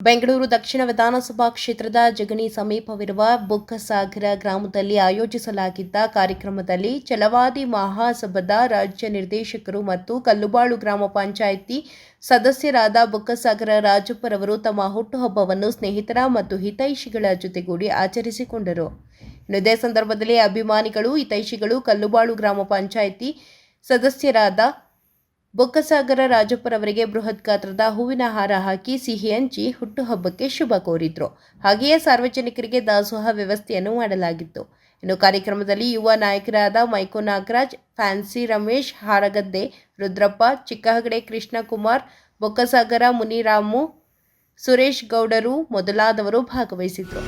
ಬೆಂಗಳೂರು ದಕ್ಷಿಣ ವಿಧಾನಸಭಾ ಕ್ಷೇತ್ರದ ಜಗಣಿ ಸಮೀಪವಿರುವ ಬೊಕ್ಕಸಾಗರ ಗ್ರಾಮದಲ್ಲಿ ಆಯೋಜಿಸಲಾಗಿದ್ದ ಕಾರ್ಯಕ್ರಮದಲ್ಲಿ ಛಲವಾದಿ ಮಹಾಸಭಾದ ರಾಜ್ಯ ನಿರ್ದೇಶಕರು ಮತ್ತು ಕಲ್ಲುಬಾಳು ಗ್ರಾಮ ಪಂಚಾಯಿತಿ ಸದಸ್ಯರಾದ ಬೊಕ್ಕಸಾಗರ ರಾಜಪ್ಪರವರು ತಮ್ಮ ಹುಟ್ಟುಹಬ್ಬವನ್ನು ಸ್ನೇಹಿತರ ಮತ್ತು ಹಿತೈಷಿಗಳ ಜೊತೆಗೂಡಿ ಆಚರಿಸಿಕೊಂಡರು. ಇದೇ ಸಂದರ್ಭದಲ್ಲಿ ಅಭಿಮಾನಿಗಳು, ಹಿತೈಷಿಗಳು, ಕಲ್ಲುಬಾಳು ಗ್ರಾಮ ಪಂಚಾಯಿತಿ ಸದಸ್ಯರಾದ ಬೊಕ್ಕಸಾಗರ ರಾಜಪ್ಪರವರಿಗೆ ಬೃಹತ್ ಗಾತ್ರದ ಹೂವಿನ ಹಾರ ಹಾಕಿ ಸಿಹಿ ಹಂಚಿ ಹುಟ್ಟುಹಬ್ಬಕ್ಕೆ ಶುಭ ಕೋರಿದ್ರು. ಹಾಗೆಯೇ ಸಾರ್ವಜನಿಕರಿಗೆ ದಾಸೋಹ ವ್ಯವಸ್ಥೆಯನ್ನು ಮಾಡಲಾಗಿತ್ತು. ಇನ್ನು ಕಾರ್ಯಕ್ರಮದಲ್ಲಿ ಯುವ ನಾಯಕರಾದ ಮೈಕೋ ನಾಗರಾಜ್, ಫ್ಯಾನ್ಸಿ ರಮೇಶ್, ಹಾರಗದ್ದೆ ರುದ್ರಪ್ಪ, ಚಿಕ್ಕಹಗಡೆ ಕೃಷ್ಣಕುಮಾರ್, ಬೊಕ್ಕಸಾಗರ ಮುನಿರಾಮು, ಸುರೇಶ್ ಗೌಡರು ಮೊದಲಾದವರು ಭಾಗವಹಿಸಿದ್ರು.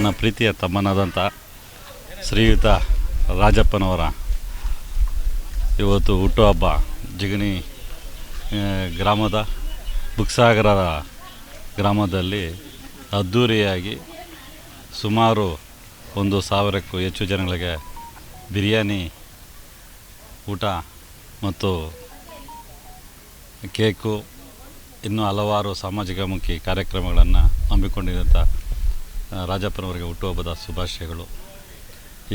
ನನ್ನ ಪ್ರೀತಿಯ ತಮ್ಮನಾದಂಥ ಶ್ರೀಯುತ ರಾಜಪ್ಪನವರ ಇವತ್ತು ಹುಟ್ಟುಹಬ್ಬ ಜಿಗಣಿ ಗ್ರಾಮದ ಬೊಕ್ಕಸಾಗರ ಗ್ರಾಮದಲ್ಲಿ ಅದ್ಧೂರಿಯಾಗಿ ಸುಮಾರು 1,000ಕ್ಕೂ ಹೆಚ್ಚು ಜನಗಳಿಗೆ ಬಿರಿಯಾನಿ ಊಟ ಮತ್ತು ಕೇಕು ಇನ್ನೂ ಹಲವಾರು ಸಾಮಾಜಿಕಮುಖಿ ಕಾರ್ಯಕ್ರಮಗಳನ್ನು ಹಮ್ಮಿಕೊಂಡಿದ್ದಂಥ ರಾಜಪ್ಪನವರಿಗೆ ಹುಟ್ಟುಹಬ್ಬದ ಶುಭಾಶಯಗಳು.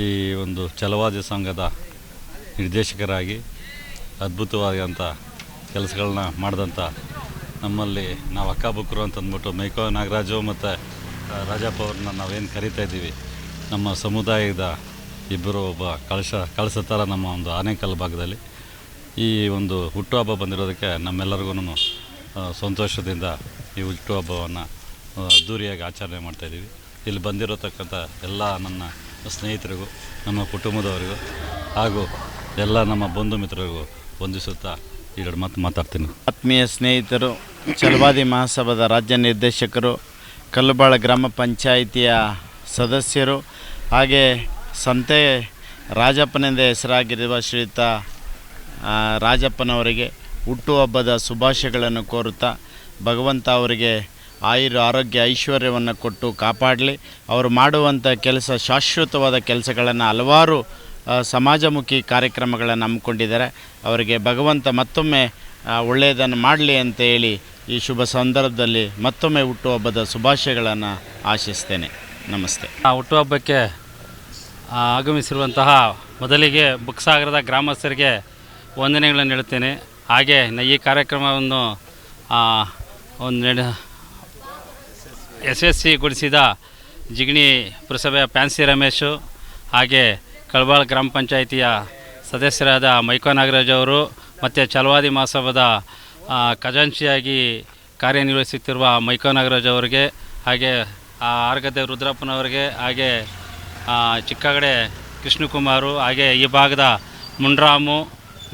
ಈ ಒಂದು ಛಲವಾದಿ ಸಂಘದ ನಿರ್ದೇಶಕರಾಗಿ ಅದ್ಭುತವಾದಂಥ ಕೆಲಸಗಳನ್ನ ಮಾಡಿದಂಥ ನಮ್ಮಲ್ಲಿ ನಾವು ಅಕ್ಕಬುಕ್ಕರು ಅಂತಂದ್ಬಿಟ್ಟು ಮೈಕೋ ನಾಗರಾಜು ಮತ್ತು ರಾಜಪ್ಪ ಅವ್ರನ್ನ ನಾವೇನು ಕರಿತಾ ಇದ್ದೀವಿ, ನಮ್ಮ ಸಮುದಾಯದ ಇಬ್ಬರು ಒಬ್ಬ ಕಳಸ ಥರ ನಮ್ಮ ಒಂದು ಆನೇಕಲ್ ಭಾಗದಲ್ಲಿ ಈ ಒಂದು ಹುಟ್ಟುಹಬ್ಬ ಬಂದಿರೋದಕ್ಕೆ ನಮ್ಮೆಲ್ಲರಿಗೂ ಸಂತೋಷದಿಂದ ಈ ಹುಟ್ಟುಹಬ್ಬವನ್ನು ಅದ್ದೂರಿಯಾಗಿ ಆಚರಣೆ ಮಾಡ್ತಾಯಿದ್ದೀವಿ. ಇಲ್ಲಿ ಬಂದಿರತಕ್ಕಂಥ ಎಲ್ಲ ನನ್ನ ಸ್ನೇಹಿತರಿಗೂ, ನಮ್ಮ ಕುಟುಂಬದವರಿಗೂ ಹಾಗೂ ಎಲ್ಲ ನಮ್ಮ ಬಂಧು ಮಿತ್ರರಿಗೂ ವಂದಿಸುತ್ತಾ ಎರಡು ಮಾತು ಮಾತಾಡ್ತೀನಿ. ಆತ್ಮೀಯ ಸ್ನೇಹಿತರು, ಛಲವಾದಿ ಮಹಾಸಭಾದ ರಾಜ್ಯ ನಿರ್ದೇಶಕರು, ಕಲ್ಲುಬಾಳ ಗ್ರಾಮ ಪಂಚಾಯಿತಿಯ ಸದಸ್ಯರು, ಹಾಗೆ ಸಂತೆ ರಾಜಪ್ಪನೆಂದೇ ಹೆಸರಾಗಿರುವ ಶ್ರೀಯುತ ರಾಜಪ್ಪನವರಿಗೆ ಹುಟ್ಟುಹಬ್ಬದ ಶುಭಾಶಯಗಳನ್ನು ಕೋರುತ್ತಾ ಭಗವಂತ ಅವರಿಗೆ ಆರೋಗ್ಯ ಐಶ್ವರ್ಯವನ್ನು ಕೊಟ್ಟು ಕಾಪಾಡಲಿ. ಅವರು ಮಾಡುವಂಥ ಕೆಲಸ ಶಾಶ್ವತವಾದ ಕೆಲಸಗಳನ್ನು ಹಲವಾರು ಸಮಾಜಮುಖಿ ಕಾರ್ಯಕ್ರಮಗಳನ್ನು ಹಮ್ಮಿಕೊಂಡಿದ್ದಾರೆ. ಅವರಿಗೆ ಭಗವಂತ ಮತ್ತೊಮ್ಮೆ ಒಳ್ಳೆಯದನ್ನು ಮಾಡಲಿ ಅಂತ ಹೇಳಿ ಈ ಶುಭ ಸಂದರ್ಭದಲ್ಲಿ ಮತ್ತೊಮ್ಮೆ ಹುಟ್ಟುಹಬ್ಬದ ಶುಭಾಶಯಗಳನ್ನು ಆಶಿಸ್ತೇನೆ. ನಮಸ್ತೆ. ಹುಟ್ಟುಹಬ್ಬಕ್ಕೆ ಆಗಮಿಸಿರುವಂತಹ ಮೊದಲಿಗೆ ಬುಕ್ಸಾಗರದ ಗ್ರಾಮಸ್ಥರಿಗೆ ವಂದನೆಗಳನ್ನು ನೀಡುತ್ತೇನೆ. ಹಾಗೆ ಈ ಕಾರ್ಯಕ್ರಮವನ್ನು ಯಶಸ್ವಿಗೊಳಿಸಿದ ಜಿಗಣಿ ಪುರಸಭೆಯ ಫ್ಯಾನ್ಸಿ ರಮೇಶು, ಹಾಗೆ ಕಳಬಾಳ ಗ್ರಾಮ ಪಂಚಾಯಿತಿಯ ಸದಸ್ಯರಾದ ಮೈಕೋ ನಾಗರಾಜ್ ಅವರು ಮತ್ತು ಛಲವಾದಿ ಮಹಾಸಭಾದ ಖಜಾಂಚಿಯಾಗಿ ಕಾರ್ಯನಿರ್ವಹಿಸುತ್ತಿರುವ ಮೈಕೋ ನಾಗರಾಜ್ ಅವರಿಗೆ, ಹಾಗೆ ಆರ್ಗದೆ ರುದ್ರಪ್ಪನವರಿಗೆ, ಹಾಗೆ ಚಿಕ್ಕಗಡೆ ಕೃಷ್ಣಕುಮಾರು, ಹಾಗೆ ಈ ಭಾಗದ ಮುಂಡ್ರಾಮು,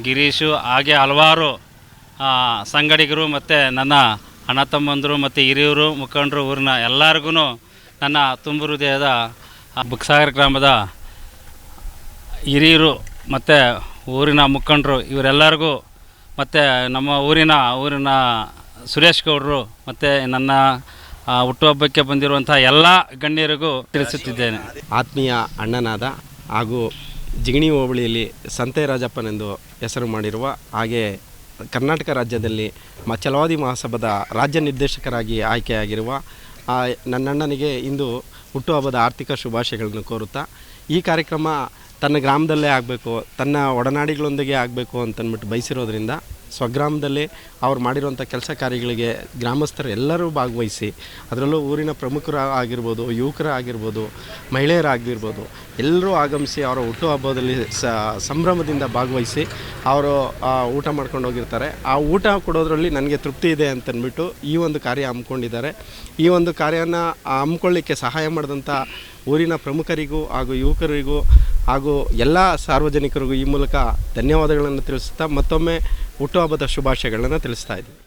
ಗಿರೀಶು, ಹಾಗೆ ಹಲವಾರು ಸಂಗಡಿಗರು ಮತ್ತು ನನ್ನ ಅಣ್ಣ ತಮ್ಮಂದರು ಮತ್ತು ಹಿರಿಯರು ಮುಖಂಡರು, ಊರಿನ ಎಲ್ಲರಿಗೂ ನನ್ನ ತುಂಬು ಹೃದಯದ ಬುಕ್ಸಾಗರ ಗ್ರಾಮದ ಹಿರಿಯರು ಮತ್ತು ಊರಿನ ಮುಖಂಡರು ಇವರೆಲ್ಲರಿಗೂ ಮತ್ತು ನಮ್ಮ ಊರಿನ ಸುರೇಶ್ ಗೌಡರು ಮತ್ತು ನನ್ನ ಹುಟ್ಟುಹಬ್ಬಕ್ಕೆ ಬಂದಿರುವಂಥ ಎಲ್ಲ ಗಣ್ಯರಿಗೂ ತಿಳಿಸುತ್ತಿದ್ದೇನೆ. ಆತ್ಮೀಯ ಅಣ್ಣನಾದ ಹಾಗೂ ಜಿಗಣಿ ಹೋಬಳಿಯಲ್ಲಿ ಸಂತೆ ರಾಜಪ್ಪನೆಂದು ಹೆಸರು ಮಾಡಿರುವ, ಹಾಗೆ ಕರ್ನಾಟಕ ರಾಜ್ಯದಲ್ಲಿ ಛಲವಾದಿ ಮಹಾಸಭಾದ ರಾಜ್ಯ ನಿರ್ದೇಶಕರಾಗಿ ಆಯ್ಕೆಯಾಗಿರುವ ನನ್ನಣ್ಣನಿಗೆ ಇಂದು ಹುಟ್ಟುಹಬ್ಬದ ಆರ್ಥಿಕ ಶುಭಾಶಯಗಳನ್ನು ಕೋರುತ್ತಾ, ಈ ಕಾರ್ಯಕ್ರಮ ತನ್ನ ಗ್ರಾಮದಲ್ಲೇ ಆಗಬೇಕು, ತನ್ನ ಒಡನಾಡಿಗಳೊಂದಿಗೆ ಆಗಬೇಕು ಅಂತಂದ್ಬಿಟ್ಟು ಬಯಸಿರೋದ್ರಿಂದ ಸ್ವಗ್ರಾಮದಲ್ಲಿ ಅವ್ರು ಮಾಡಿರುವಂಥ ಕೆಲಸ ಕಾರ್ಯಗಳಿಗೆ ಗ್ರಾಮಸ್ಥರು ಎಲ್ಲರೂ ಭಾಗವಹಿಸಿ, ಅದರಲ್ಲೂ ಊರಿನ ಪ್ರಮುಖರು ಆಗಿರ್ಬೋದು, ಯುವಕರು ಆಗಿರ್ಬೋದು, ಮಹಿಳೆಯರಾಗಿರ್ಬೋದು, ಎಲ್ಲರೂ ಆಗಮಿಸಿ ಅವರ ಹುಟ್ಟುಹಬ್ಬದಲ್ಲಿ ಸಂಭ್ರಮದಿಂದ ಭಾಗವಹಿಸಿ ಅವರು ಊಟ ಮಾಡ್ಕೊಂಡು ಹೋಗಿರ್ತಾರೆ. ಆ ಊಟ ಕೊಡೋದ್ರಲ್ಲಿ ನನಗೆ ತೃಪ್ತಿ ಇದೆ ಅಂತಂದ್ಬಿಟ್ಟು ಈ ಒಂದು ಕಾರ್ಯ ಹಮ್ಮಿಕೊಂಡಿದ್ದಾರೆ. ಈ ಒಂದು ಕಾರ್ಯನ ಹಮ್ಮಿಕೊಳ್ಳಿಕ್ಕೆ ಸಹಾಯ ಮಾಡಿದಂಥ ಊರಿನ ಪ್ರಮುಖರಿಗೂ ಹಾಗೂ ಯುವಕರಿಗೂ ಹಾಗೂ ಎಲ್ಲ ಸಾರ್ವಜನಿಕರಿಗೂ ಈ ಮೂಲಕ ಧನ್ಯವಾದಗಳನ್ನು ತಿಳಿಸುತ್ತಾ ಮತ್ತೊಮ್ಮೆ ಹುಟ್ಟುಹಬ್ಬದ ಶುಭಾಶಯಗಳನ್ನು ತಿಳಿಸ್ತಾ ಇದ್ದೀವಿ.